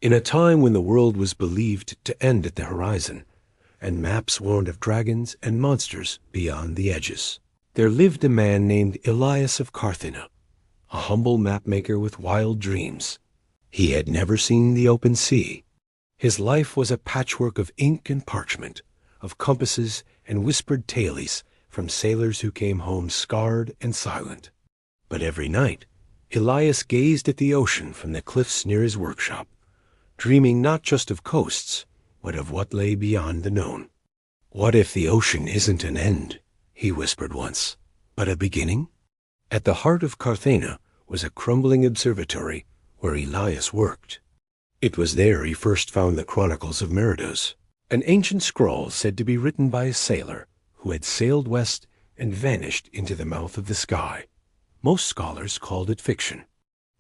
In a time when the world was believed to end at the horizon, and maps warned of dragons and monsters beyond the edges, there lived a man named Elias of Carthena, a humble mapmaker with wild dreams. He had never seen the open sea. His life was a patchwork of ink and parchment, of compasses and whispered tales from sailors who came home scarred and silent. But every night, Elias gazed at the ocean from the cliffs near his workshop, dreaming not just of coasts, but of what lay beyond the known. "What if the ocean isn't an end?" he whispered once, "but a beginning?" At the heart of Carthena was a crumbling observatory where Elias worked. It was there he first found the Chronicles of Meridos, an ancient scroll said to be written by a sailor who had sailed west and vanished into the mouth of the sky. Most scholars called it fiction.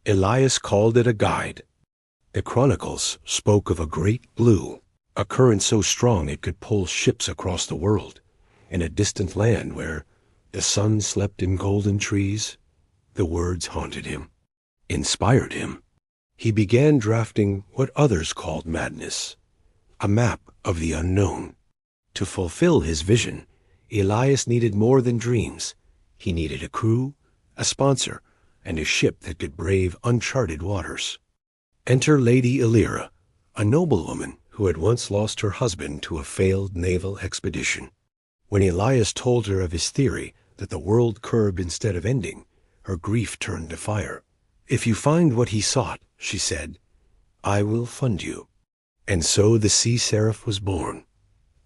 Elias called it a guide. The Chronicles spoke of a great blue, a current so strong it could pull ships across the world, in a distant land where the sun slept in golden trees. The words haunted him, inspired him. He began drafting what others called madness, a map of the unknown. To fulfill his vision, Elias needed more than dreams. He needed a crew, a sponsor, and a ship that could brave uncharted waters. Enter Lady Elira, a noblewoman who had once lost her husband to a failed naval expedition. When Elias told her of his theory that the world curved instead of ending, her grief turned to fire. "If you find what he sought," she said, "I will fund you." And so the Sea Seraph was born,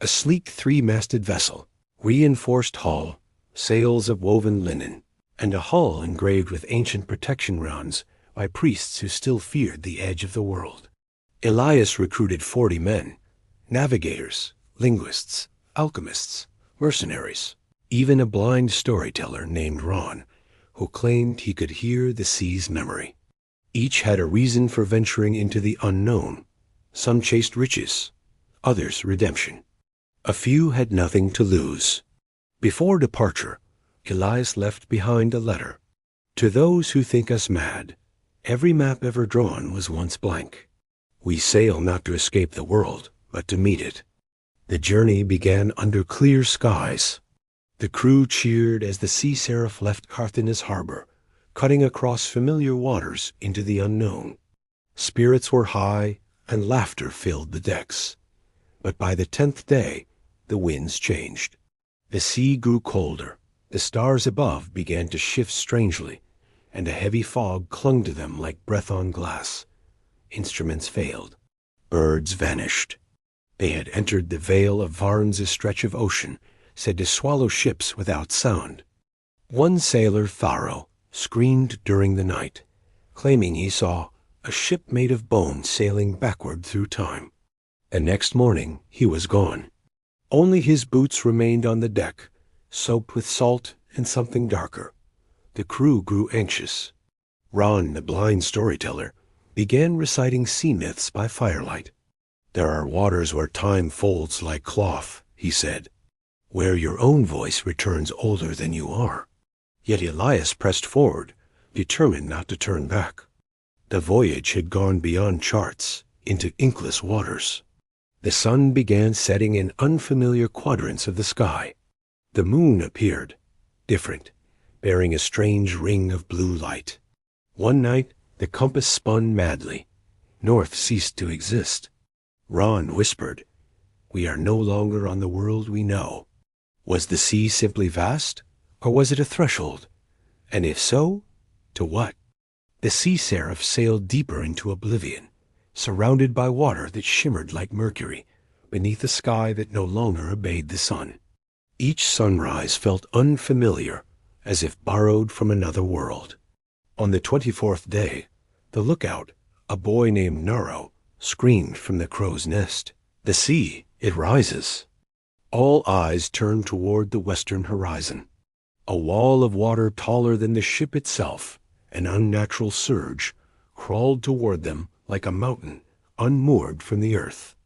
a sleek three-masted vessel, reinforced hull, sails of woven linen, and a hull engraved with ancient protection rounds by priests who still feared the edge of the world. Elias recruited 40 men, navigators, linguists, alchemists, mercenaries, even a blind storyteller named Ron, who claimed he could hear the sea's memory. Each had a reason for venturing into the unknown. Some chased riches, others redemption. A few had nothing to lose. Before departure, Elias left behind a letter. "To those who think us mad, every map ever drawn was once blank. We sail not to escape the world, but to meet it." The journey began under clear skies. The crew cheered as the Sea Seraph left Carthena's harbor, cutting across familiar waters into the unknown. Spirits were high, and laughter filled the decks. But by the 10th day, the winds changed. The sea grew colder, the stars above began to shift strangely, and a heavy fog clung to them like breath on glass. Instruments failed. Birds vanished. They had entered the Vale of Varn's stretch of ocean, said to swallow ships without sound. One sailor, Pharaoh, screamed during the night, claiming he saw a ship made of bone sailing backward through time. The next morning he was gone. Only his boots remained on the deck, soaked with salt and something darker. The crew grew anxious. Ron, the blind storyteller, began reciting sea myths by firelight. "There are waters where time folds like cloth," he said, "where your own voice returns older than you are." Yet Elias pressed forward, determined not to turn back. The voyage had gone beyond charts, into inkless waters. The sun began setting in unfamiliar quadrants of the sky. The moon appeared, different, bearing a strange ring of blue light. One night, the compass spun madly. North ceased to exist. Ron whispered, "We are no longer on the world we know." Was the sea simply vast, or was it a threshold? And if so, to what? The Sea Seraph sailed deeper into oblivion, surrounded by water that shimmered like mercury, beneath a sky that no longer obeyed the sun. Each sunrise felt unfamiliar, as if borrowed from another world. On the 24th day, the lookout, a boy named Naro, screamed from the crow's nest, "The sea, it rises." All eyes turned toward the western horizon. A wall of water taller than the ship itself, an unnatural surge, crawled toward them like a mountain unmoored from the earth.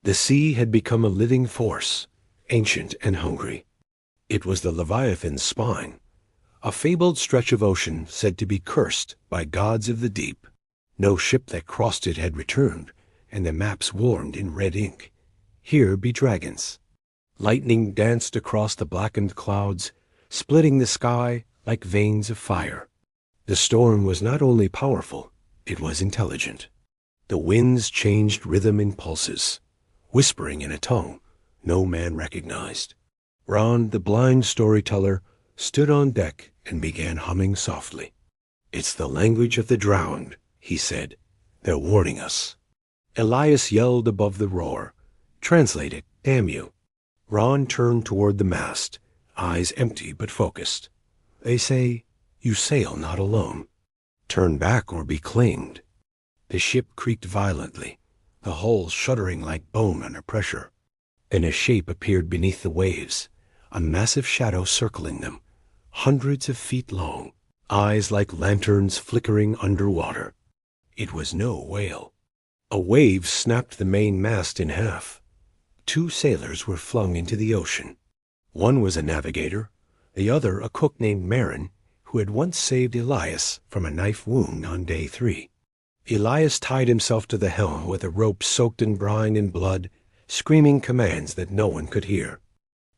The sea had become a living force, ancient and hungry. It was the Leviathan's spine, a fabled stretch of ocean said to be cursed by gods of the deep. No ship that crossed it had returned, and the maps warned in red ink, "Here be dragons." Lightning danced across the blackened clouds, splitting the sky like veins of fire. The storm was not only powerful, it was intelligent. The winds changed rhythm in pulses, whispering in a tongue no man recognized. Ron, the blind storyteller, stood on deck and began humming softly. "It's the language of the drowned," he said. "They're warning us." Elias yelled above the roar, "Translate it, damn you." Ron turned toward the mast, eyes empty but focused. "They say, you sail not alone. Turn back or be claimed." The ship creaked violently, the hull shuddering like bone under pressure. And a shape appeared beneath the waves, a massive shadow circling them, hundreds of feet long, eyes like lanterns flickering underwater. It was no whale. A wave snapped the main mast in half. 2 sailors were flung into the ocean. One was a navigator, the other a cook named Marin, who had once saved Elias from a knife wound on day 3. Elias tied himself to the helm with a rope soaked in brine and blood, screaming commands that no one could hear.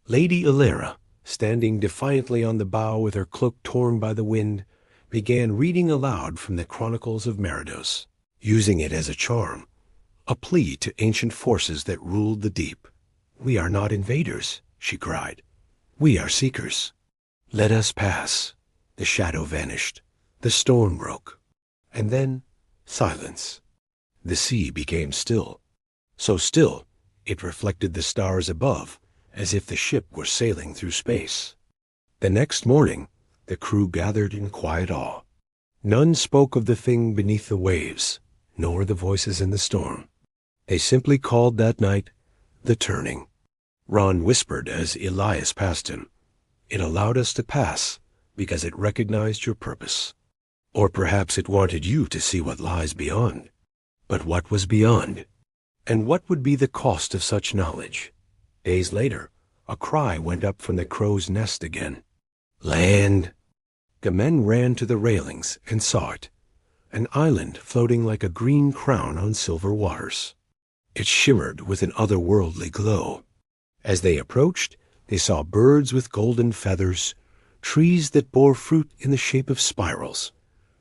Lady Elera, standing defiantly on the bow with her cloak torn by the wind, began reading aloud from the Chronicles of Meridos, using it as a charm, a plea to ancient forces that ruled the deep. "We are not invaders," she cried. "We are seekers. Let us pass." The shadow vanished. The storm broke. And then silence. The sea became still. So still, it reflected the stars above, as if the ship were sailing through space. The next morning, the crew gathered in quiet awe. None spoke of the thing beneath the waves, nor the voices in the storm. They simply called that night the turning. Ron whispered as Elias passed him, "It allowed us to pass because it recognized your purpose. Or perhaps it wanted you to see what lies beyond." But what was beyond? And what would be the cost of such knowledge? Days later, a cry went up from the crow's nest again. "Land!" The men ran to the railings and saw it, an island floating like a green crown on silver waters. It shimmered with an otherworldly glow. As they approached, they saw birds with golden feathers, trees that bore fruit in the shape of spirals,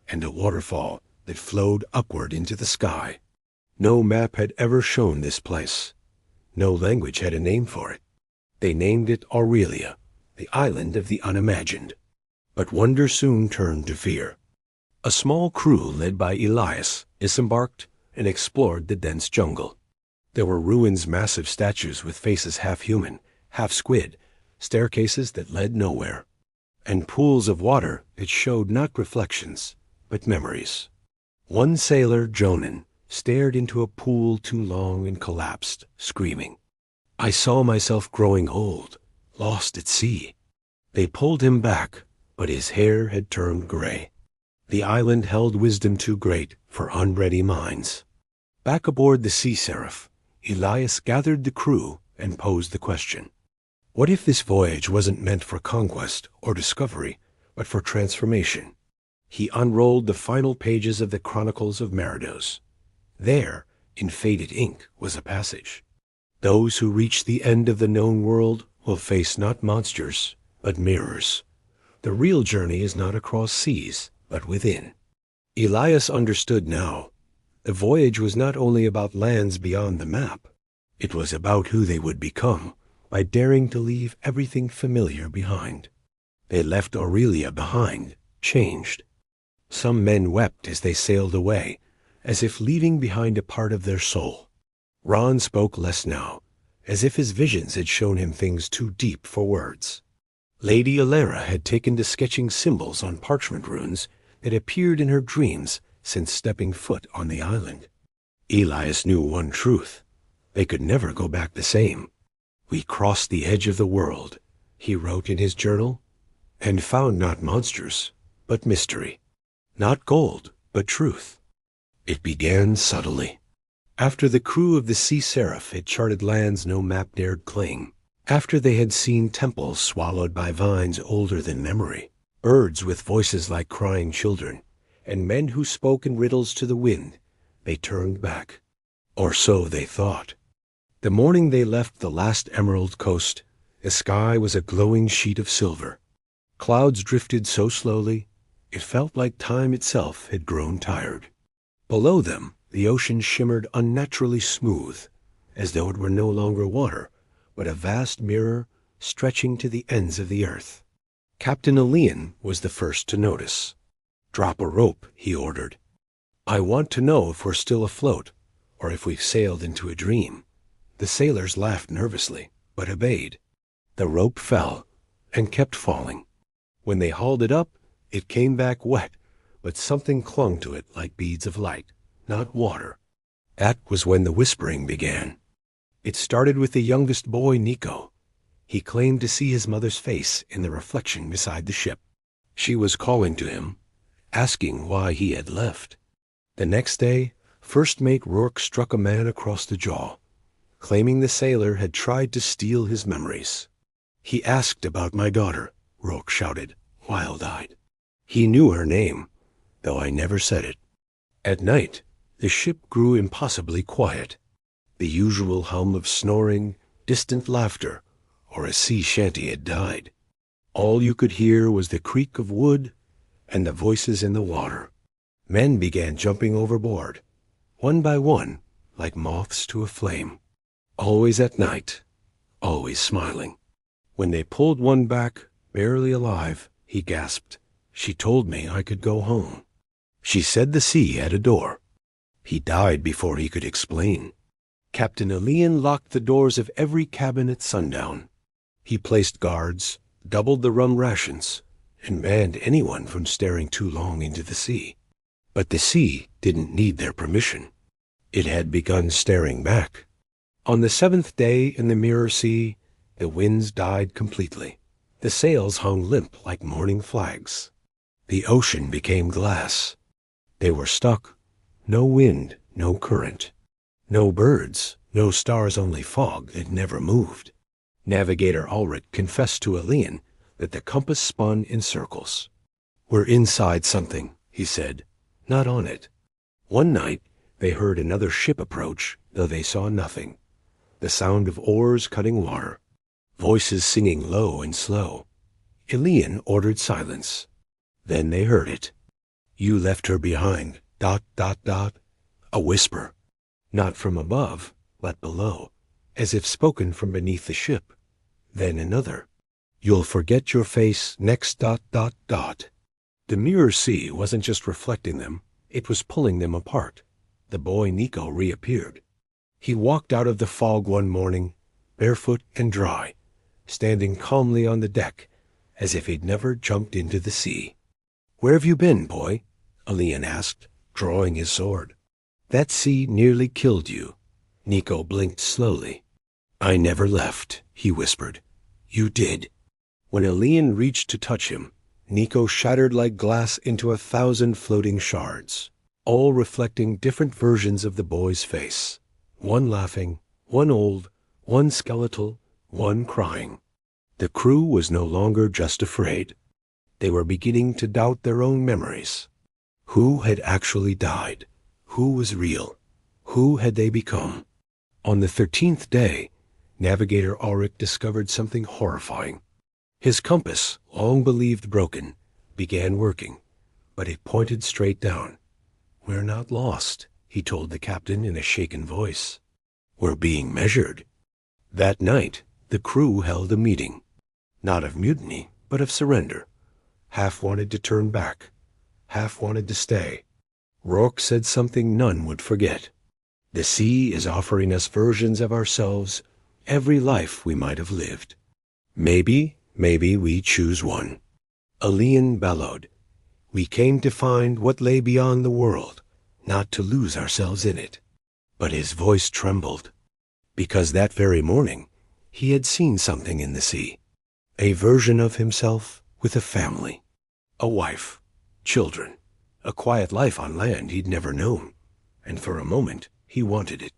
and a waterfall that flowed upward into the sky. No map had ever shown this place. No language had a name for it. They named it Aurelia, the island of the unimagined. But wonder soon turned to fear. A small crew led by Elias disembarked and explored the dense jungle. There were ruins, massive statues with faces half human, half squid, staircases that led nowhere, and pools of water that showed not reflections, but memories. One sailor, Jonan, stared into a pool too long and collapsed, screaming. "I saw myself growing old, lost at sea." They pulled him back, but his hair had turned gray. The island held wisdom too great for unready minds. Back aboard the Sea Seraph, Elias gathered the crew and posed the question. What if this voyage wasn't meant for conquest or discovery, but for transformation? He unrolled the final pages of the Chronicles of Meridos. There, in faded ink, was a passage. "Those who reach the end of the known world will face not monsters, but mirrors. The real journey is not across seas, but within." Elias understood now. The voyage was not only about lands beyond the map. It was about who they would become by daring to leave everything familiar behind. They left Aurelia behind, changed. Some men wept as they sailed away, as if leaving behind a part of their soul. Ron spoke less now, as if his visions had shown him things too deep for words. Lady Elera had taken to sketching symbols on parchment runes that appeared in her dreams since stepping foot on the island. Elias knew one truth. They could never go back the same. "We crossed the edge of the world," he wrote in his journal, "and found not monsters, but mystery. Not gold, but truth." It began subtly. After the crew of the Sea Seraph had charted lands no map dared claim, after they had seen temples swallowed by vines older than memory, birds with voices like crying children, and men who spoke in riddles to the wind, they turned back. Or so they thought. The morning they left the last emerald coast, the sky was a glowing sheet of silver. Clouds drifted so slowly, it felt like time itself had grown tired. Below them, the ocean shimmered unnaturally smooth, as though it were no longer water, but a vast mirror stretching to the ends of the earth. Captain Elian was the first to notice. "Drop a rope," he ordered. "I want to know if we're still afloat, or if we've sailed into a dream." The sailors laughed nervously, but obeyed. The rope fell, and kept falling. When they hauled it up, it came back wet, but something clung to it like beads of light, not water. That was when the whispering began. It started with the youngest boy, Nico. He claimed to see his mother's face in the reflection beside the ship. She was calling to him, asking why he had left. The next day, First Mate Rourke struck a man across the jaw, claiming the sailor had tried to steal his memories. "He asked about my daughter," Rourke shouted, wild-eyed. "He knew her name, though I never said it." At night, the ship grew impossibly quiet. The usual hum of snoring, distant laughter, or a sea shanty had died. All you could hear was the creak of wood and the voices in the water. Men began jumping overboard, one by one, like moths to a flame. Always at night, always smiling. When they pulled one back, barely alive, he gasped, "She told me I could go home. She said the sea had a door." He died before he could explain. Captain Elian locked the doors of every cabin at sundown. He placed guards, doubled the rum rations, and banned anyone from staring too long into the sea. But the sea didn't need their permission. It had begun staring back. On the 7th day in the Mirror Sea, the winds died completely. The sails hung limp like mourning flags. The ocean became glass. They were stuck. No wind, no current. No birds, no stars, only fog that never moved. Navigator Ulrich confessed to Elian that the compass spun in circles. "We're inside something," he said, "not on it." One night, they heard another ship approach, though they saw nothing. The sound of oars cutting water. Voices singing low and slow. Elian ordered silence. Then they heard it. "You left her behind, ... A whisper. Not from above, but below, as if spoken from beneath the ship. Then another. "You'll forget your face next ... The Mirror Sea wasn't just reflecting them, it was pulling them apart. The boy Nico reappeared. He walked out of the fog one morning, barefoot and dry, standing calmly on the deck, as if he'd never jumped into the sea. "Where have you been, boy?" Elian asked, drawing his sword. "That sea nearly killed you." Nico blinked slowly. "I never left," he whispered. "You did." When Elian reached to touch him, Nico shattered like glass into 1,000 floating shards, all reflecting different versions of the boy's face. One laughing, one old, one skeletal, one crying. The crew was no longer just afraid. They were beginning to doubt their own memories. Who had actually died? Who was real? Who had they become? On the 13th day, Navigator Ulrich discovered something horrifying. His compass, long believed broken, began working, but it pointed straight down. "We're not lost," he told the captain in a shaken voice. "We're being measured." That night, the crew held a meeting. Not of mutiny, but of surrender. Half wanted to turn back. Half wanted to stay. Rourke said something none would forget. "The sea is offering us versions of ourselves, every life we might have lived. Maybe we choose one." Elian bellowed. "We came to find what lay beyond the world, not to lose ourselves in it." But his voice trembled, because that very morning he had seen something in the sea. A version of himself with a family, a wife, children, a quiet life on land he'd never known, and for a moment he wanted it.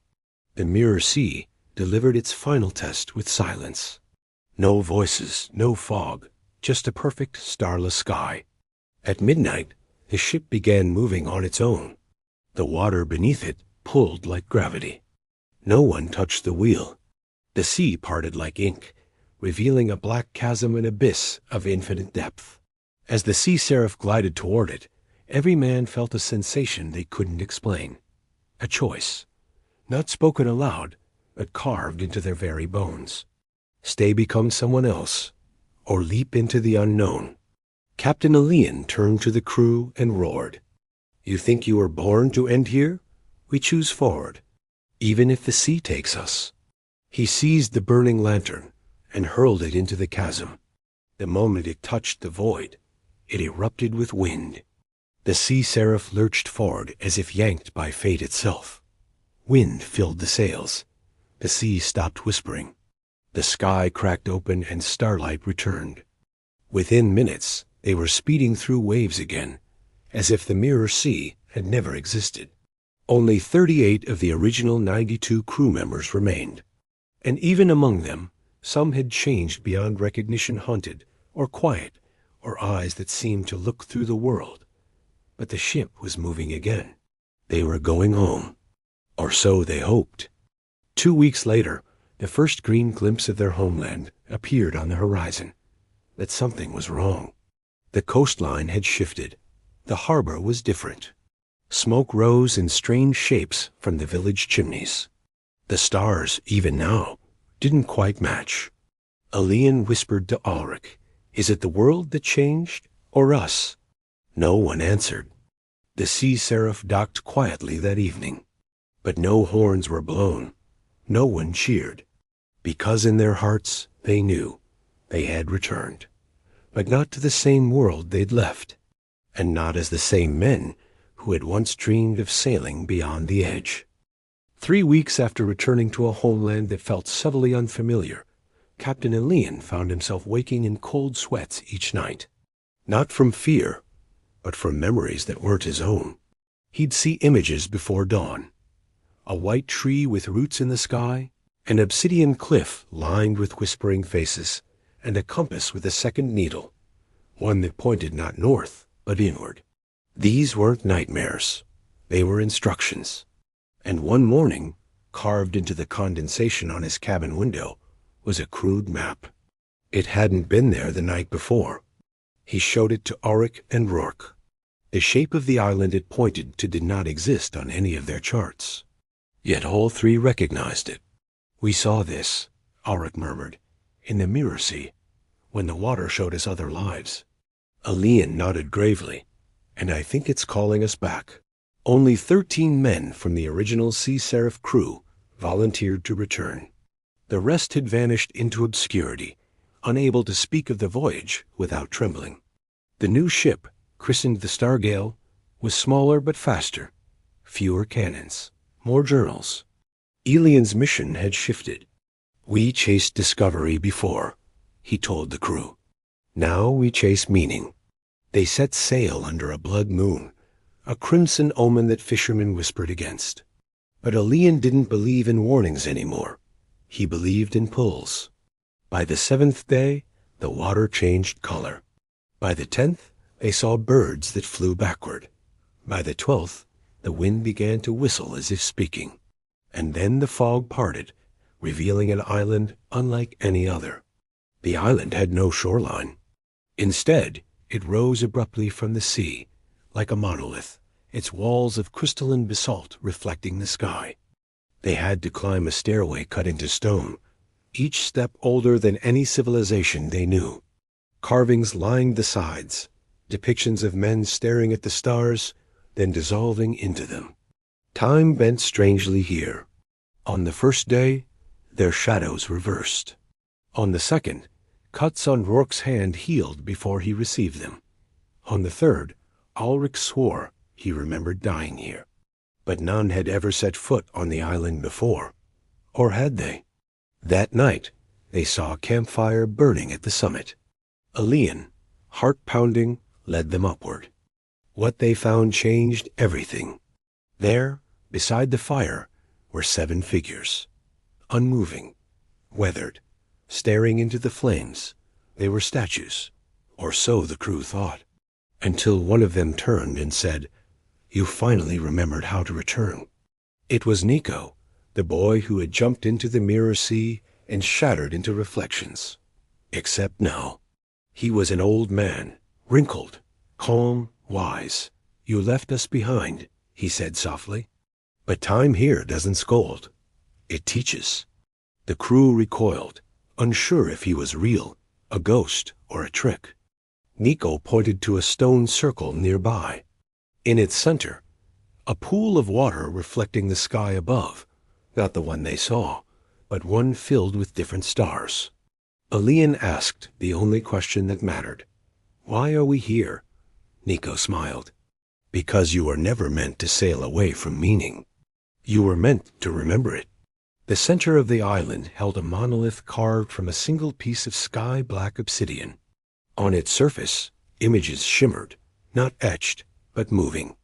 The Mirror Sea delivered its final test with silence. No voices, no fog, just a perfect starless sky. At midnight, the ship began moving on its own. The water beneath it pulled like gravity. No one touched the wheel. The sea parted like ink, revealing a black chasm and abyss of infinite depth. As the sea seraph glided toward it, every man felt a sensation they couldn't explain. A choice, not spoken aloud, but carved into their very bones. Stay, become someone else, or leap into the unknown. Captain Elian turned to the crew and roared, "You think you were born to end here? We choose forward, even if the sea takes us." He seized the burning lantern and hurled it into the chasm. The moment it touched the void, it erupted with wind. The sea seraph lurched forward as if yanked by fate itself. Wind filled the sails. The sea stopped whispering. The sky cracked open and starlight returned. Within minutes, they were speeding through waves again, as if the mirror sea had never existed. Only 38 of the original 92 crew members remained. And even among them, some had changed beyond recognition, hunted, or quiet, or eyes that seemed to look through the world. But the ship was moving again. They were going home. Or so they hoped. 2 weeks later, the first green glimpse of their homeland appeared on the horizon. But something was wrong. The coastline had shifted. The harbor was different. Smoke rose in strange shapes from the village chimneys. The stars, even now, didn't quite match. Elian whispered to Ulrich, "Is it the world that changed, or us?" No one answered. The sea seraph docked quietly that evening. But no horns were blown. No one cheered. Because in their hearts they knew they had returned. But not to the same world they'd left. And not as the same men who had once dreamed of sailing beyond the edge. 3 weeks after returning to a homeland that felt subtly unfamiliar, Captain Elian found himself waking in cold sweats each night. Not from fear, but from memories that weren't his own. He'd see images before dawn. A white tree with roots in the sky, an obsidian cliff lined with whispering faces, and a compass with a second needle, one that pointed not north, but inward. These weren't nightmares. They were instructions. And one morning, carved into the condensation on his cabin window, was a crude map. It hadn't been there the night before. He showed it to Ulrich and Rourke. The shape of the island it pointed to did not exist on any of their charts. Yet all three recognized it. "We saw this," Ulrich murmured, "in the mirror sea, when the water showed us other lives." Elian nodded gravely, "And I think it's calling us back." Only 13 men from the original Sea Seraph crew volunteered to return. The rest had vanished into obscurity, unable to speak of the voyage without trembling. The new ship, christened the Stargale, was smaller but faster, fewer cannons, more journals. Elian's mission had shifted. "We chased discovery before," he told the crew. "Now we chase meaning." They set sail under a blood moon, a crimson omen that fishermen whispered against. But Elian didn't believe in warnings anymore. He believed in pulls. By the 7th day, the water changed color. By the 10th, they saw birds that flew backward. By the 12th, the wind began to whistle as if speaking. And then the fog parted, revealing an island unlike any other. The island had no shoreline. Instead, it rose abruptly from the sea, like a monolith, its walls of crystalline basalt reflecting the sky. They had to climb a stairway cut into stone, each step older than any civilization they knew. Carvings lined the sides, depictions of men staring at the stars, then dissolving into them. Time bent strangely here. On the first day, their shadows reversed. On the second, cuts on Rourke's hand healed before he received them. On the third, Ulrich swore he remembered dying here. But none had ever set foot on the island before. Or had they? That night, they saw a campfire burning at the summit. Elian, heart-pounding, led them upward. What they found changed everything. There, beside the fire, were 7 figures. Unmoving, weathered, staring into the flames. They were statues, or so the crew thought, until one of them turned and said, "You finally remembered how to return." It was Nico, the boy who had jumped into the mirror sea and shattered into reflections. Except now. He was an old man, wrinkled, calm, wise. "You left us behind," he said softly. "But time here doesn't scold. It teaches." The crew recoiled, unsure if he was real, a ghost, or a trick. Nico pointed to a stone circle nearby. In its center, a pool of water reflecting the sky above, not the one they saw, but one filled with different stars. Elian asked the only question that mattered. "Why are we here?" Nico smiled. "Because you were never meant to sail away from meaning. You were meant to remember it." The center of the island held a monolith carved from a single piece of sky-black obsidian. On its surface, images shimmered, not etched, but moving.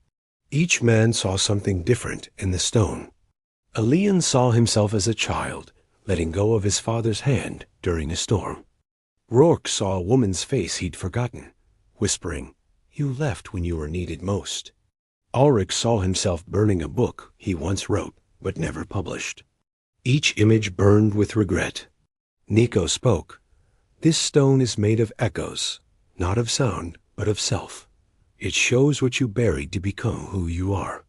Each man saw something different in the stone. Elian saw himself as a child, letting go of his father's hand during a storm. Rourke saw a woman's face he'd forgotten, whispering, "You left when you were needed most." Ulrich saw himself burning a book he once wrote but never published. Each image burned with regret. Nico spoke. "This stone is made of echoes, not of sound, but of self. It shows what you buried to become who you are."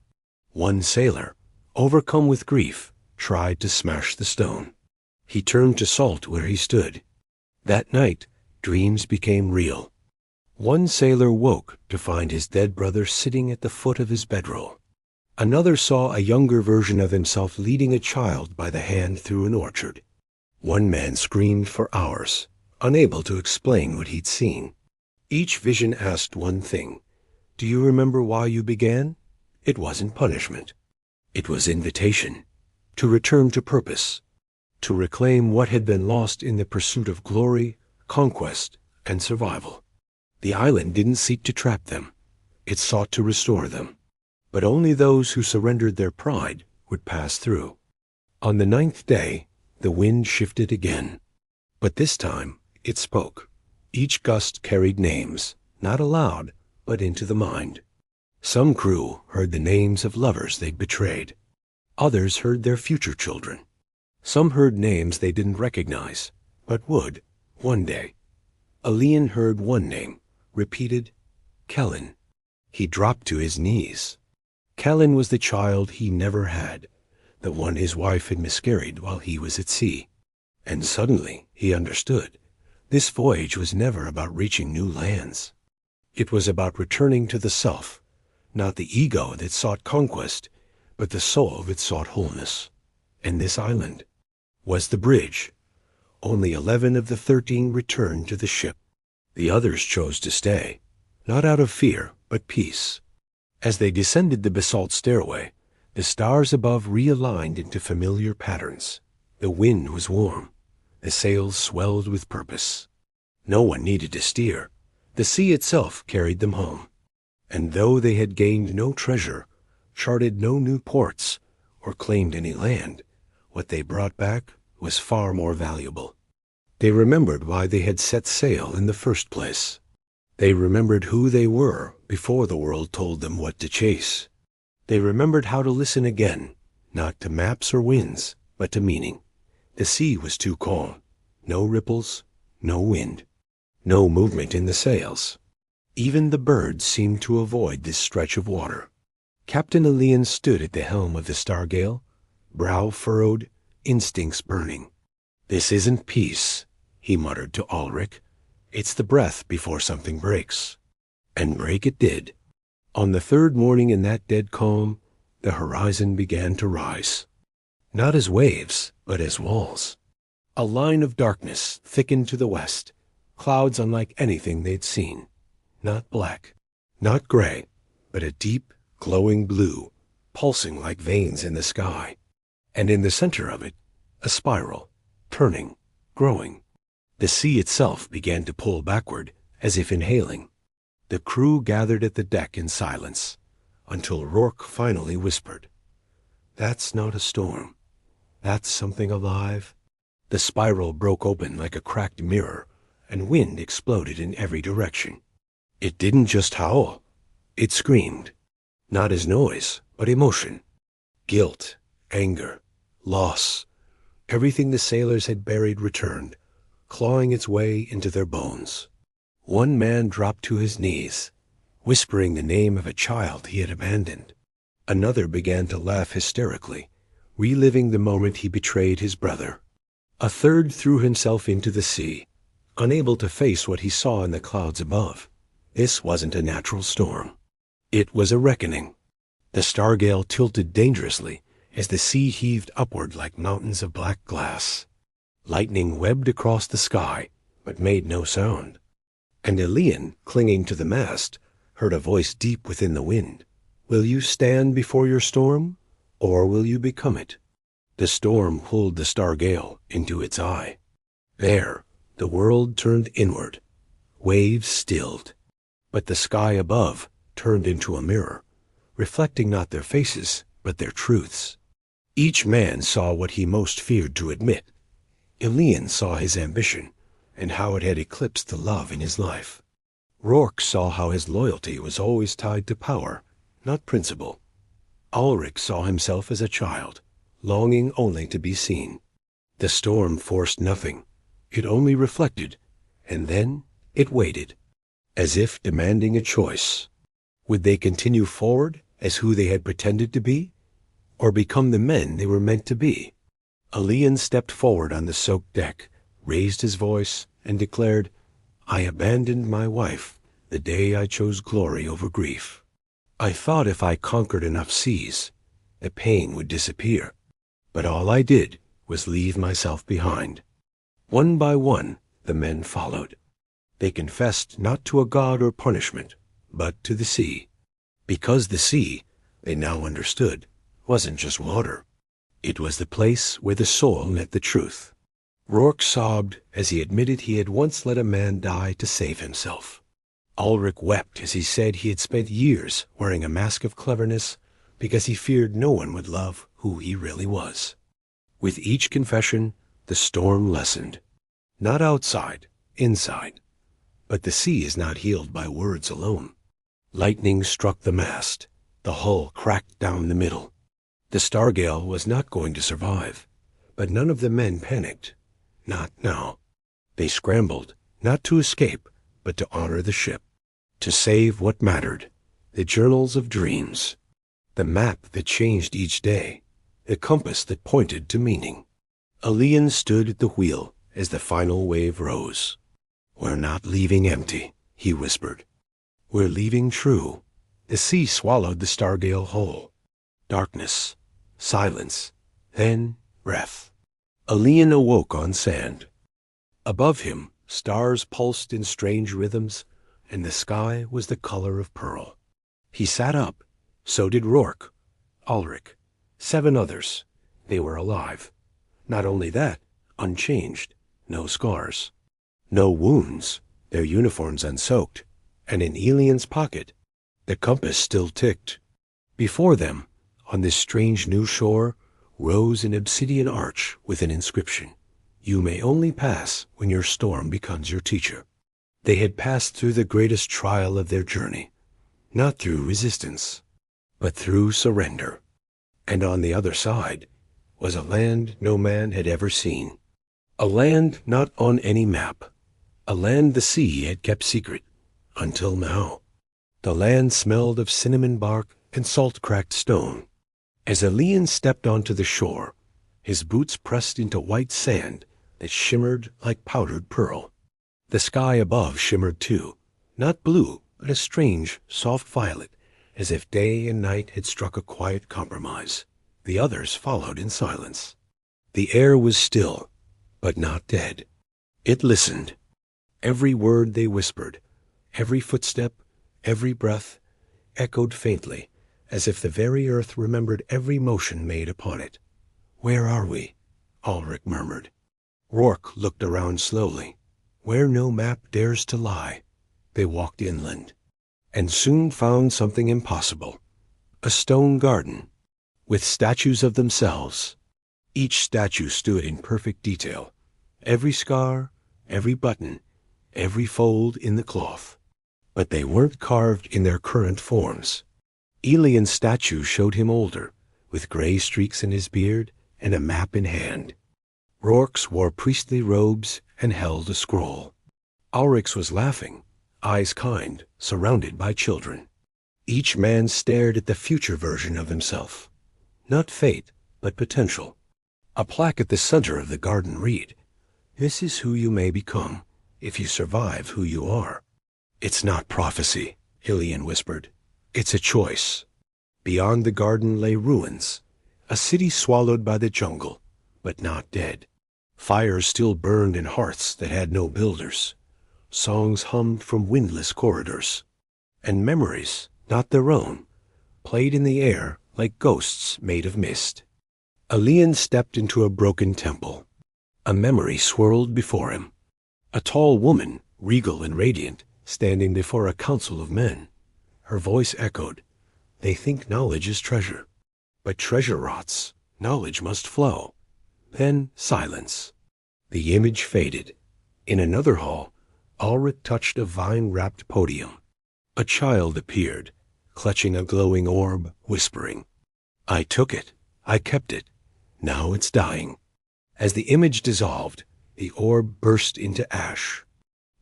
One sailor, overcome with grief, tried to smash the stone. He turned to salt where he stood. That night, dreams became real. One sailor woke to find his dead brother sitting at the foot of his bedroll. Another saw a younger version of himself leading a child by the hand through an orchard. One man screamed for hours, unable to explain what he'd seen. Each vision asked one thing. "Do you remember why you began?" It wasn't punishment. It was invitation. To return to purpose. To reclaim what had been lost in the pursuit of glory, conquest, and survival. The island didn't seek to trap them. It sought to restore them. But only those who surrendered their pride would pass through. On the 9th day, the wind shifted again. But this time, it spoke. Each gust carried names, not aloud, but into the mind. Some crew heard the names of lovers they'd betrayed. Others heard their future children. Some heard names they didn't recognize, but would, one day. Elian heard one name, repeated, Kellen. He dropped to his knees. Kellen was the child he never had, the one his wife had miscarried while he was at sea. And suddenly he understood. This voyage was never about reaching new lands. It was about returning to the self, not the ego that sought conquest, but the soul that sought wholeness. And this island was the bridge. Only 11 of the 13 returned to the ship. The others chose to stay, not out of fear, but peace. As they descended the basalt stairway, the stars above realigned into familiar patterns. The wind was warm. The sails swelled with purpose. No one needed to steer. The sea itself carried them home. And though they had gained no treasure, charted no new ports, or claimed any land, what they brought back was far more valuable. They remembered why they had set sail in the first place. They remembered who they were before the world told them what to chase. They remembered how to listen again, not to maps or winds, but to meaning. The sea was too calm. No ripples, no wind, no movement in the sails. Even the birds seemed to avoid this stretch of water. Captain Elian stood at the helm of the Stargale, brow furrowed, instincts burning. "This isn't peace," he muttered to Ulrich. "It's the breath before something breaks." And break it did. On the third morning in that dead calm, the horizon began to rise. Not as waves, but as walls. A line of darkness thickened to the west, clouds unlike anything they'd seen. Not black, not gray, but a deep, glowing blue, pulsing like veins in the sky. And in the center of it, a spiral, turning, growing. The sea itself began to pull backward, as if inhaling. The crew gathered at the deck in silence, until Rourke finally whispered, "That's not a storm. That's something alive." The spiral broke open like a cracked mirror, and wind exploded in every direction. It didn't just howl. It screamed. Not as noise, but emotion. Guilt, anger, loss. Everything the sailors had buried returned, clawing its way into their bones. One man dropped to his knees, whispering the name of a child he had abandoned. Another began to laugh hysterically, reliving the moment he betrayed his brother. A third threw himself into the sea, unable to face what he saw in the clouds above. This wasn't a natural storm. It was a reckoning. The stargale tilted dangerously as the sea heaved upward like mountains of black glass. Lightning webbed across the sky, but made no sound. And Elian, clinging to the mast, heard a voice deep within the wind. Will you stand before your storm, or will you become it? The storm pulled the stargale into its eye. There, the world turned inward. Waves stilled. But the sky above turned into a mirror, reflecting not their faces, but their truths. Each man saw what he most feared to admit. Elian saw his ambition, and how it had eclipsed the love in his life. Rourke saw how his loyalty was always tied to power, not principle. Ulrich saw himself as a child, longing only to be seen. The storm forced nothing. It only reflected, and then it waited, as if demanding a choice. Would they continue forward as who they had pretended to be, or become the men they were meant to be? Elian stepped forward on the soaked deck, raised his voice, and declared, I abandoned my wife the day I chose glory over grief. I thought if I conquered enough seas, the pain would disappear. But all I did was leave myself behind. One by one, the men followed. They confessed not to a god or punishment, but to the sea. Because the sea, they now understood, wasn't just water. It was the place where the soul met the truth. Rourke sobbed as he admitted he had once let a man die to save himself. Ulrich wept as he said he had spent years wearing a mask of cleverness because he feared no one would love who he really was. With each confession, the storm lessened. Not outside, inside. But the sea is not healed by words alone. Lightning struck the mast. The hull cracked down the middle. The stargale was not going to survive, but none of the men panicked. Not now. They scrambled, not to escape, but to honor the ship, to save what mattered, the journals of dreams, the map that changed each day, the compass that pointed to meaning. Elian stood at the wheel as the final wave rose. We're not leaving empty, he whispered. We're leaving true. The sea swallowed the stargale whole. Darkness, silence, then breath. Elian awoke on sand. Above him, stars pulsed in strange rhythms, and the sky was the color of pearl. He sat up. So did Rourke, Ulrich, 7 others. They were alive. Not only that, unchanged, no scars, no wounds, their uniforms unsoaked, and in Elian's pocket, the compass still ticked. Before them, on this strange new shore, rose an obsidian arch with an inscription. You may only pass when your storm becomes your teacher. They had passed through the greatest trial of their journey, not through resistance, but through surrender. And on the other side was a land no man had ever seen. A land not on any map. A land the sea had kept secret, until now. The land smelled of cinnamon bark and salt-cracked stone. As Elian stepped onto the shore, his boots pressed into white sand that shimmered like powdered pearl. The sky above shimmered too, not blue, but a strange, soft violet, as if day and night had struck a quiet compromise. The others followed in silence. The air was still, but not dead. It listened. Every word they whispered, every footstep, every breath, echoed faintly, as if the very earth remembered every motion made upon it. Where are we? Ulrich murmured. Rourke looked around slowly. Where no map dares to lie. They walked inland, and soon found something impossible. A stone garden, with statues of themselves. Each statue stood in perfect detail. Every scar, every button, every fold in the cloth. But they weren't carved in their current forms. Elian's statue showed him older, with gray streaks in his beard and a map in hand. Rourke's wore priestly robes and held a scroll. Ulrich's was laughing, eyes kind, surrounded by children. Each man stared at the future version of himself. Not fate, but potential. A plaque at the center of the garden read, "This is who you may become, if you survive who you are." "It's not prophecy," Elian whispered. "It's a choice." Beyond the garden lay ruins, a city swallowed by the jungle, but not dead. Fires still burned in hearths that had no builders. Songs hummed from windless corridors. And memories, not their own, played in the air like ghosts made of mist. Elian stepped into a broken temple. A memory swirled before him. A tall woman, regal and radiant, standing before a council of men. Her voice echoed, "They think knowledge is treasure. But treasure rots. Knowledge must flow." Then silence. The image faded. In another hall, Ulrich touched a vine-wrapped podium. A child appeared, clutching a glowing orb, whispering, "I took it. I kept it. Now it's dying." As the image dissolved, the orb burst into ash.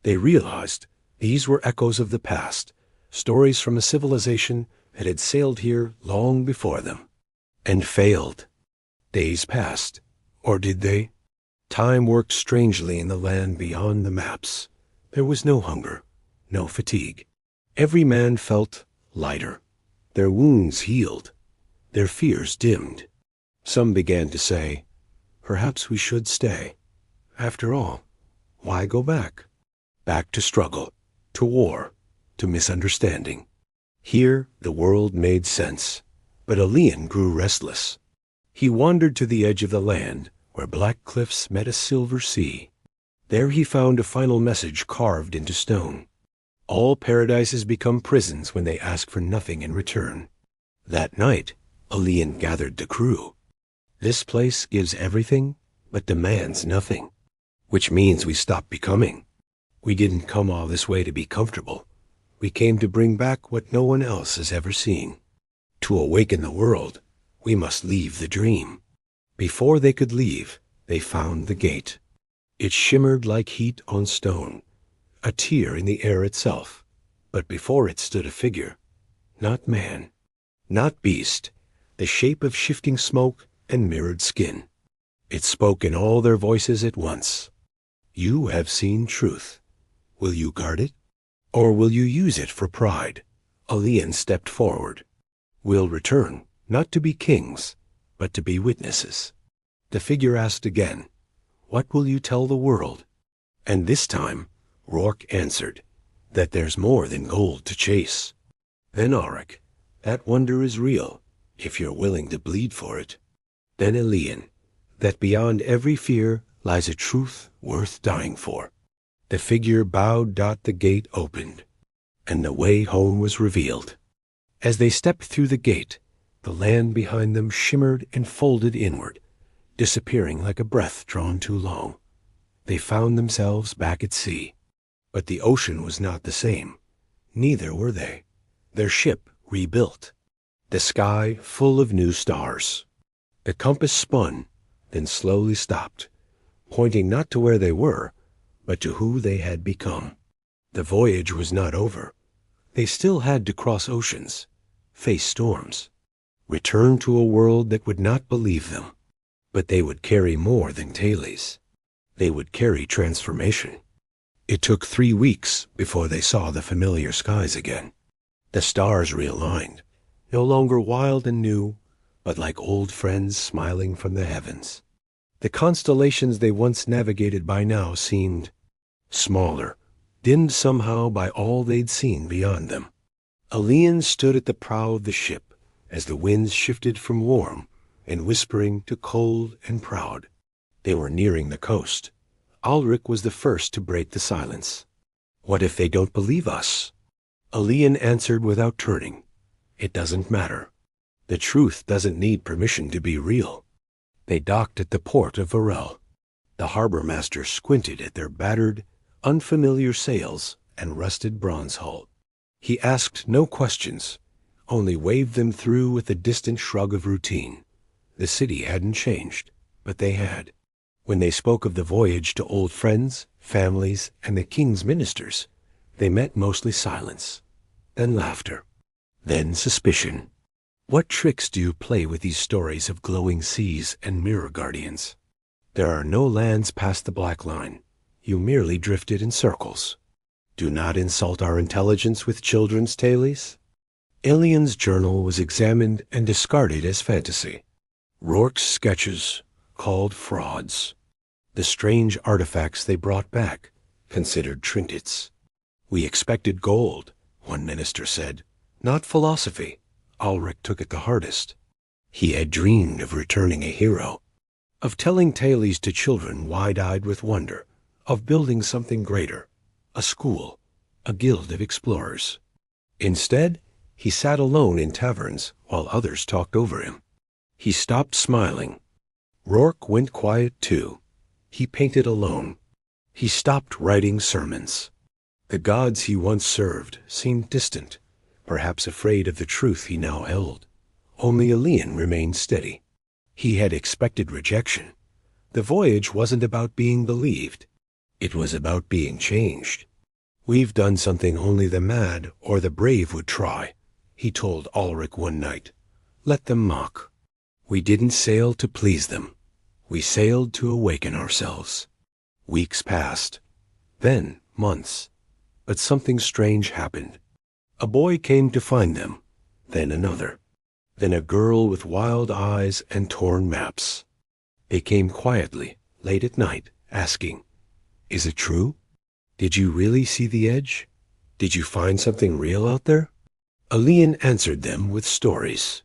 They realized these were echoes of the past, stories from a civilization that had sailed here long before them. And failed. Days passed. Or did they? Time worked strangely in the land beyond the maps. There was no hunger, no fatigue. Every man felt lighter. Their wounds healed. Their fears dimmed. Some began to say, "Perhaps we should stay. After all, why go back?" Back to struggle, to war, to misunderstanding. Here the world made sense, but Elian grew restless. He wandered to the edge of the land, where black cliffs met a silver sea. There he found a final message carved into stone. All paradises become prisons when they ask for nothing in return. That night, Elian gathered the crew. This place gives everything, but demands nothing. Which means we stop becoming. We didn't come all this way to be comfortable. We came to bring back what no one else has ever seen. To awaken the world, we must leave the dream. Before they could leave, they found the gate. It shimmered like heat on stone, a tear in the air itself. But before it stood a figure, not man, not beast, the shape of shifting smoke and mirrored skin. It spoke in all their voices at once. "You have seen truth. Will you guard it? Or will you use it for pride?" Elian stepped forward. "We'll return, not to be kings, but to be witnesses." The figure asked again, "What will you tell the world?" And this time, Rourke answered, "That there's more than gold to chase." Then Ulrich, "That wonder is real, if you're willing to bleed for it." Then Elian, "That beyond every fear lies a truth worth dying for." The figure bowed. The gate opened, and the way home was revealed. As they stepped through the gate, the land behind them shimmered and folded inward, disappearing like a breath drawn too long. They found themselves back at sea. But the ocean was not the same. Neither were they. Their ship rebuilt. The sky full of new stars. The compass spun, then slowly stopped, pointing not to where they were, but to who they had become. The voyage was not over. They still had to cross oceans, face storms, return to a world that would not believe them. But they would carry more than tailies. They would carry transformation. It took 3 weeks before they saw the familiar skies again. The stars realigned, no longer wild and new, but like old friends smiling from the heavens. The constellations they once navigated by now seemed smaller, dimmed somehow by all they'd seen beyond them. Elian stood at the prow of the ship as the winds shifted from warm and whispering to cold and proud. They were nearing the coast. Ulrich was the first to break the silence. "What if they don't believe us?" Elian answered without turning. "It doesn't matter. The truth doesn't need permission to be real." They docked at the port of Varel. The harbor master squinted at their battered, unfamiliar sails and rusted bronze hull. He asked no questions, only waved them through with a distant shrug of routine. The city hadn't changed, but they had. When they spoke of the voyage to old friends, families, and the king's ministers, they met mostly silence, then laughter, then suspicion. What tricks do you play with these stories of glowing seas and mirror guardians? There are no lands past the black line. You merely drifted in circles. Do not insult our intelligence with children's tales. Elian's journal was examined and discarded as fantasy. Rourke's sketches called frauds. The strange artifacts they brought back considered trinkets. We expected gold, one minister said, not philosophy. Ulrich took it the hardest. He had dreamed of returning a hero, of telling tales to children wide-eyed with wonder, of building something greater, a school, a guild of explorers. Instead, he sat alone in taverns while others talked over him. He stopped smiling. Rourke went quiet too. He painted alone. He stopped writing sermons. The gods he once served seemed distant, perhaps afraid of the truth he now held. Only Elian remained steady. He had expected rejection. The voyage wasn't about being believed. It was about being changed. We've done something only the mad or the brave would try, he told Ulrich one night. Let them mock. We didn't sail to please them. We sailed to awaken ourselves. Weeks passed. Then months. But something strange happened. A boy came to find them. Then another. Then a girl with wild eyes and torn maps. They came quietly, late at night, asking, "Is it true? Did you really see the edge? Did you find something real out there?" Elian answered them with stories.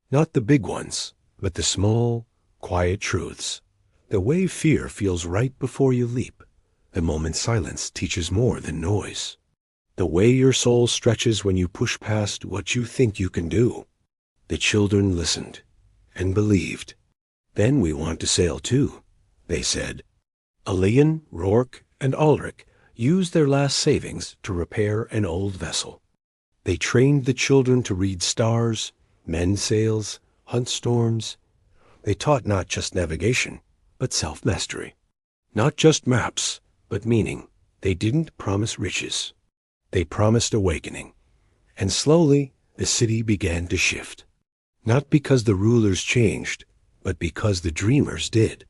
Not the big ones, but the small, quiet truths. The way fear feels right before you leap. The moment silence teaches more than noise. The way your soul stretches when you push past what you think you can do. The children listened and believed. Then we want to sail too, they said. Elian, Rourke, and Ulrich used their last savings to repair an old vessel. They trained the children to read stars, mend sails, hunt storms. They taught not just navigation, but self-mastery. Not just maps, but meaning. They didn't promise riches. They promised awakening. And slowly, the city began to shift. Not because the rulers changed, but because the dreamers did.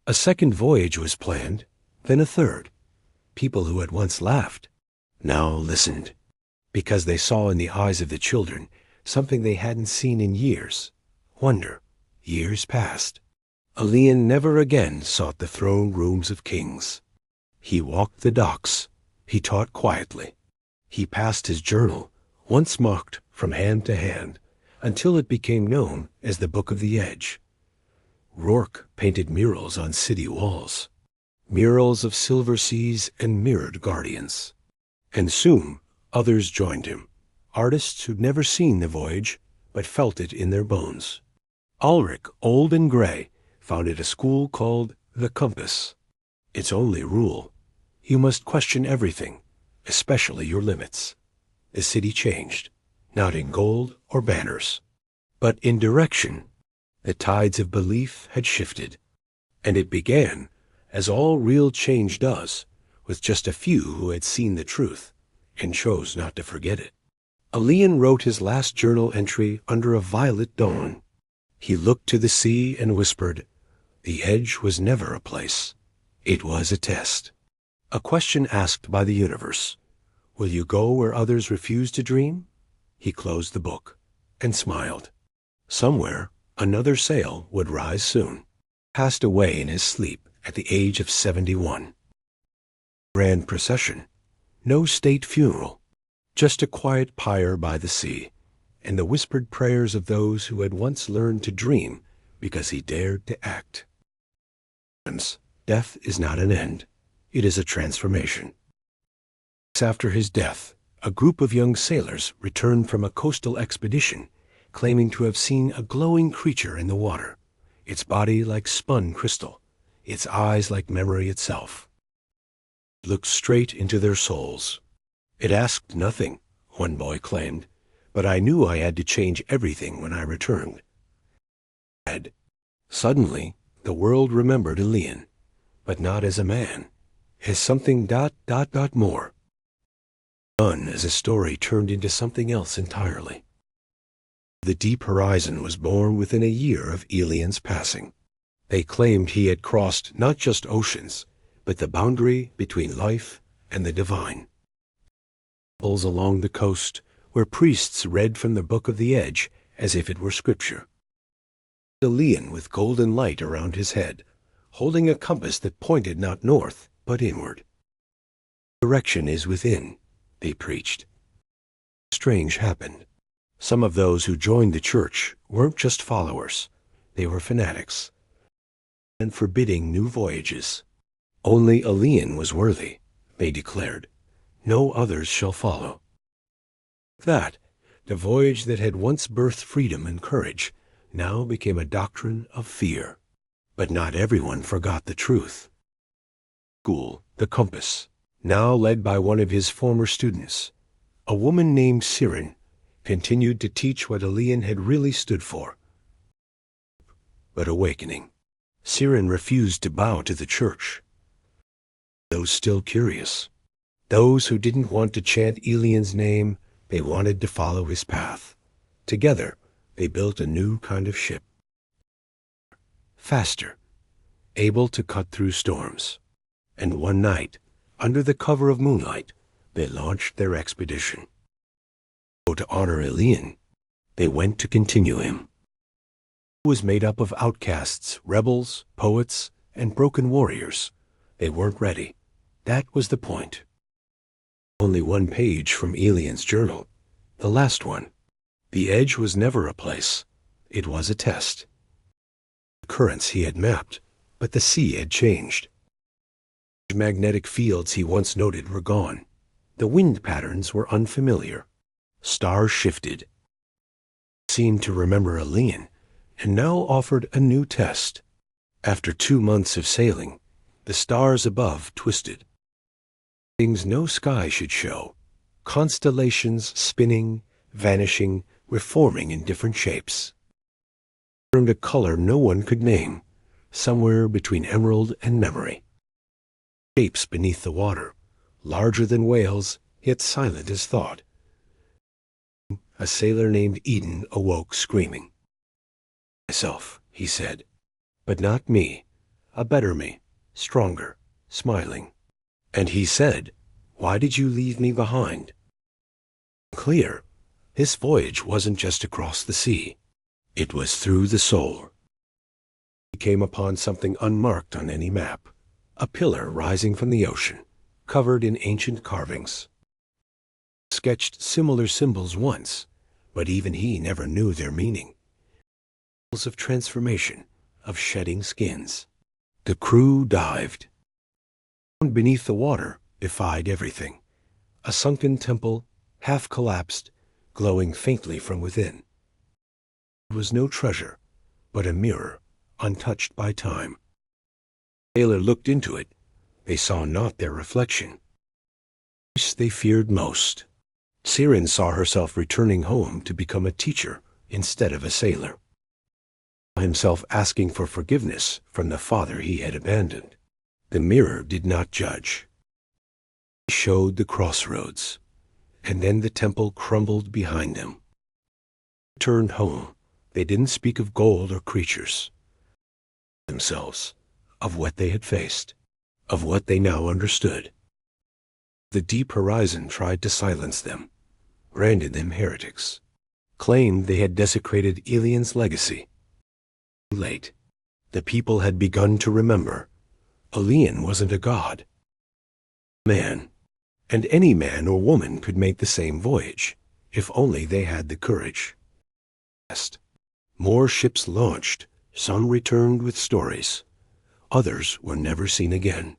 A second voyage was planned, then a third. People who had once laughed now listened, because they saw in the eyes of the children something they hadn't seen in years. Wonder. Years passed. Elian never again sought the throne rooms of kings. He walked the docks. He taught quietly. He passed his journal, once mocked from hand to hand, until it became known as the Book of the Edge. Rourke painted murals on city walls, murals of silver seas and mirrored guardians. And soon others joined him, artists who'd never seen the voyage, but felt it in their bones. Ulrich, old and gray, founded a school called The Compass. Its only rule: you must question everything, especially your limits. The city changed, not in gold or banners, but in direction. The tides of belief had shifted, and it began, as all real change does, with just a few who had seen the truth and chose not to forget it. Elian wrote his last journal entry under a violet dawn. He looked to the sea and whispered, "The edge was never a place. It was a test. A question asked by the universe. Will you go where others refuse to dream?" He closed the book and smiled. Somewhere, another sail would rise soon. Passed away in his sleep at the age of 71. Grand procession. No state funeral. Just a quiet pyre by the sea, and the whispered prayers of those who had once learned to dream because he dared to act. Death is not an end. It is a transformation. After his death, a group of young sailors returned from a coastal expedition, claiming to have seen a glowing creature in the water, its body like spun crystal, its eyes like memory itself. It looked straight into their souls. It asked nothing, one boy claimed, but I knew I had to change everything when I returned. Suddenly, the world remembered Elian, but not as a man, as something more. Done as a story turned into something else entirely. The deep horizon was born within a year of Elian's passing. They claimed he had crossed not just oceans, but the boundary between life and the divine. Temples along the coast, where priests read from the Book of the Edge as if it were scripture. Elian with golden light around his head, holding a compass that pointed not north, but inward. Direction is within, they preached. Strange happened. Some of those who joined the church weren't just followers, they were fanatics, and forbidding new voyages. Only Elian was worthy, they declared. No others shall follow. That, the voyage that had once birthed freedom and courage, now became a doctrine of fear. But not everyone forgot the truth. School, the compass, now led by one of his former students, a woman named Siren, continued to teach what Elian had really stood for. But awakening. Siren refused to bow to the church. Those still curious, those who didn't want to chant Elian's name, they wanted to follow his path. Together, they built a new kind of ship. Faster, able to cut through storms. And one night, under the cover of moonlight, they launched their expedition. So to honor Elian, they went to continue him. It was made up of outcasts, rebels, poets, and broken warriors. They weren't ready. That was the point. Only one page from Elian's journal, the last one. The edge was never a place. It was a test. The currents he had mapped, but the sea had changed. The magnetic fields he once noted were gone. The wind patterns were unfamiliar. Stars shifted. He seemed to remember Elian, and now offered a new test. After 2 months of sailing, the stars above twisted. Things no sky should show. Constellations spinning, vanishing, were forming in different shapes. Turned a color no one could name, somewhere between emerald and memory. Shapes beneath the water, larger than whales, yet silent as thought. A sailor named Eden awoke screaming. Myself, he said, but not me, a better me, stronger, smiling. And he said, why did you leave me behind? Clear, his voyage wasn't just across the sea. It was through the soul. He came upon something unmarked on any map, a pillar rising from the ocean, covered in ancient carvings. Sketched similar symbols once, but even he never knew their meaning. Symbols of transformation, of shedding skins. The crew dived. Beneath the water defied everything. A sunken temple, half collapsed, glowing faintly from within. It was no treasure, but a mirror, untouched by time. The sailor looked into it. They saw not their reflection. This they feared most. Siren saw herself returning home to become a teacher instead of a sailor. Himself asking for forgiveness from the father he had abandoned. The mirror did not judge. It showed the crossroads, and then the temple crumbled behind them. They turned home. They didn't speak of gold or creatures. Themselves, of what they had faced, of what they now understood. The deep horizon tried to silence them, branded them heretics, claimed they had desecrated Elian's legacy. Too late. The people had begun to remember. Elian wasn't a god. Man, and any man or woman could make the same voyage, if only they had the courage. More ships launched, some returned with stories. Others were never seen again.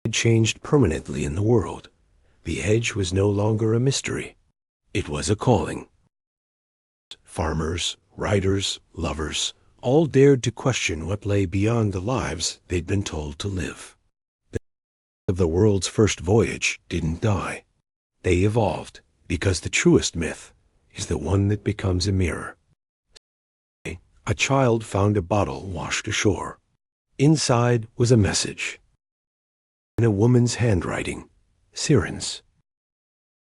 It had changed permanently in the world. The edge was no longer a mystery. It was a calling. Farmers, writers, lovers, all dared to question what lay beyond the lives they'd been told to live. The myth of the world's first voyage didn't die. They evolved, because the truest myth is the one that becomes a mirror. a child found a bottle washed ashore. Inside was a message. In a woman's handwriting, sirens.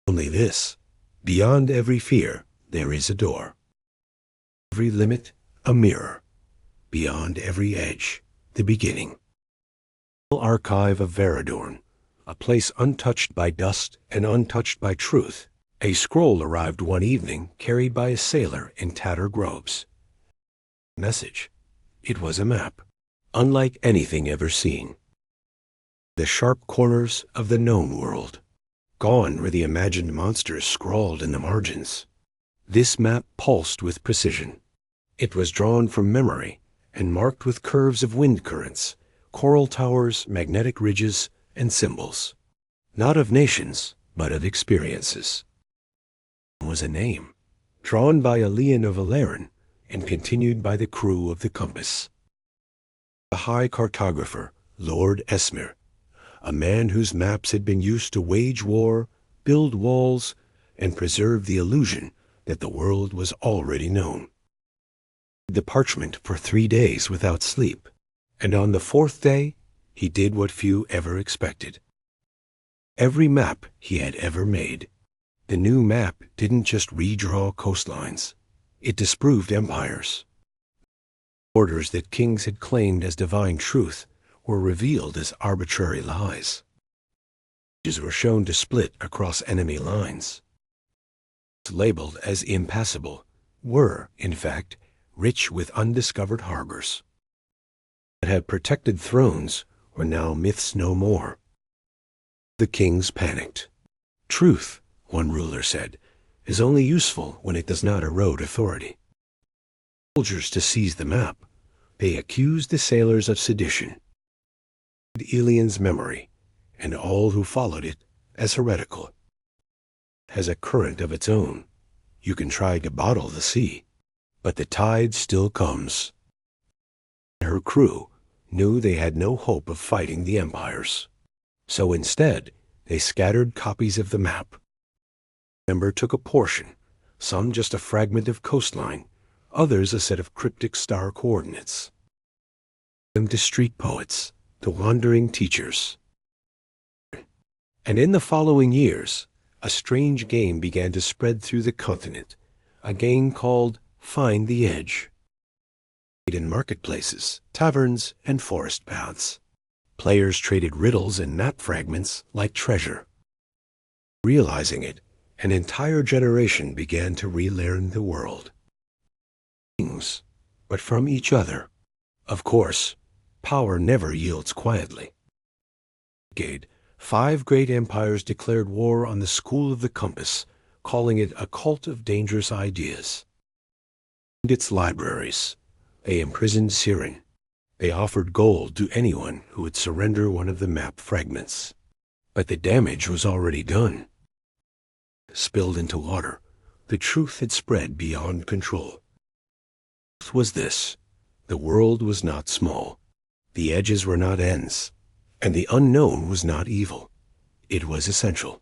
Only this, beyond every fear, there is a door. Every limit, a mirror. Beyond every edge, the beginning. The archive of Veradorn, a place untouched by dust and untouched by truth. A scroll arrived one evening, carried by a sailor in tattered robes. Message. It was a map, unlike anything ever seen. The sharp corners of the known world. Gone were the imagined monsters scrawled in the margins. This map pulsed with precision. It was drawn from memory and marked with curves of wind currents, coral towers, magnetic ridges, and symbols. Not of nations, but of experiences. It was a name, drawn by Elian of Alarin and continued by the crew of the compass. The high cartographer, Lord Esmer, a man whose maps had been used to wage war, build walls, and preserve the illusion that the world was already known. The parchment for 3 days without sleep, and on the 4th day he did what few ever expected. Every map he had ever made. The new map didn't just redraw coastlines. It disproved empires. Orders that kings had claimed as divine truth were revealed as arbitrary lies. Bridges were shown to split across enemy lines. Labeled as impassable were, in fact, rich with undiscovered harbors. That had protected thrones were now myths no more. The kings panicked. Truth, one ruler said, is only useful when it does not erode authority. Soldiers to seize the map, they accused the sailors of sedition. Elian's memory, and all who followed it, as heretical. It has a current of its own. You can try to bottle the sea, but the tide still comes. Her crew knew they had no hope of fighting the empires. So instead, they scattered copies of the map. A member took a portion, some just a fragment of coastline, others a set of cryptic star coordinates. Them to street poets, to wandering teachers. And in the following years, a strange game began to spread through the continent, a game called Find the Edge. In marketplaces, taverns, and forest paths, players traded riddles and map fragments like treasure. Realizing it, an entire generation began to relearn the world. Things, but from each other. Of course, power never yields quietly. Decade, 5 great empires declared war on the school of the compass, calling it a cult of dangerous ideas. In its libraries, they imprisoned Siren. They offered gold to anyone who would surrender one of the map fragments. But the damage was already done. Spilled into water, the truth had spread beyond control. The truth was this: the world was not small. The edges were not ends, and the unknown was not evil. It was essential.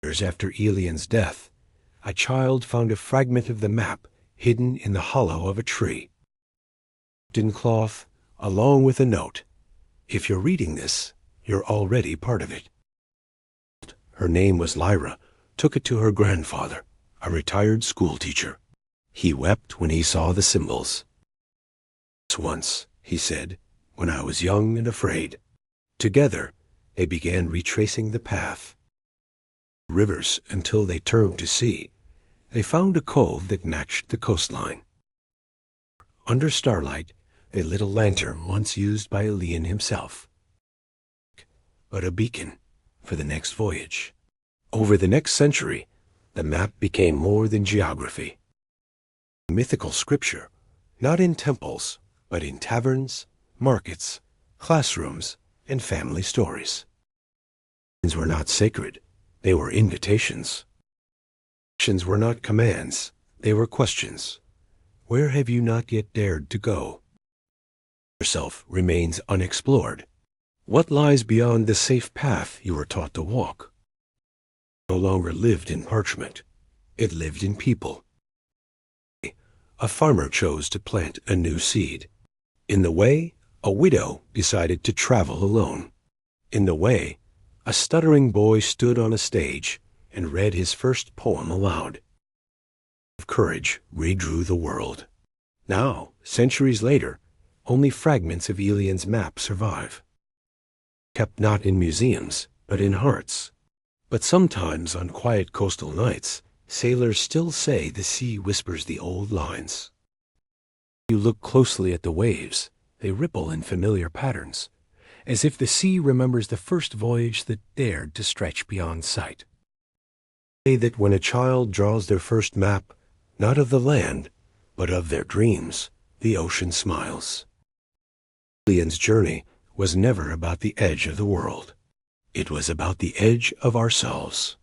Years after Elian's death, a child found a fragment of the map hidden in the hollow of a tree. In cloth, along with a note. If you're reading this, you're already part of it. Her name was Lyra, took it to her grandfather, a retired schoolteacher. He wept when he saw the symbols. Once, he said, when I was young and afraid. Together, they began retracing the path. Rivers until they turned to sea. They found a cove that matched the coastline. Under starlight, they lit a lantern once used by Elian himself. But a beacon for the next voyage. Over the next century, the map became more than geography. Mythical scripture, not in temples, but in taverns, markets, classrooms, and family stories. Were not sacred, they were invitations. Actions were not commands, they were questions. Where have you not yet dared to go? Yourself remains unexplored. What lies beyond the safe path you were taught to walk? No longer lived in parchment. It lived in people. a farmer chose to plant a new seed. In the way, a widow decided to travel alone. In the way, a stuttering boy stood on a stage and read his first poem aloud. Courage redrew the world. Now, centuries later, only fragments of Elian's map survive. Kept not in museums, but in hearts. But sometimes on quiet coastal nights, sailors still say the sea whispers the old lines. You look closely at the waves, they ripple in familiar patterns, as if the sea remembers the first voyage that dared to stretch beyond sight. Say that when a child draws their first map, not of the land, but of their dreams, the ocean smiles. Elian's journey was never about the edge of the world. It was about the edge of ourselves.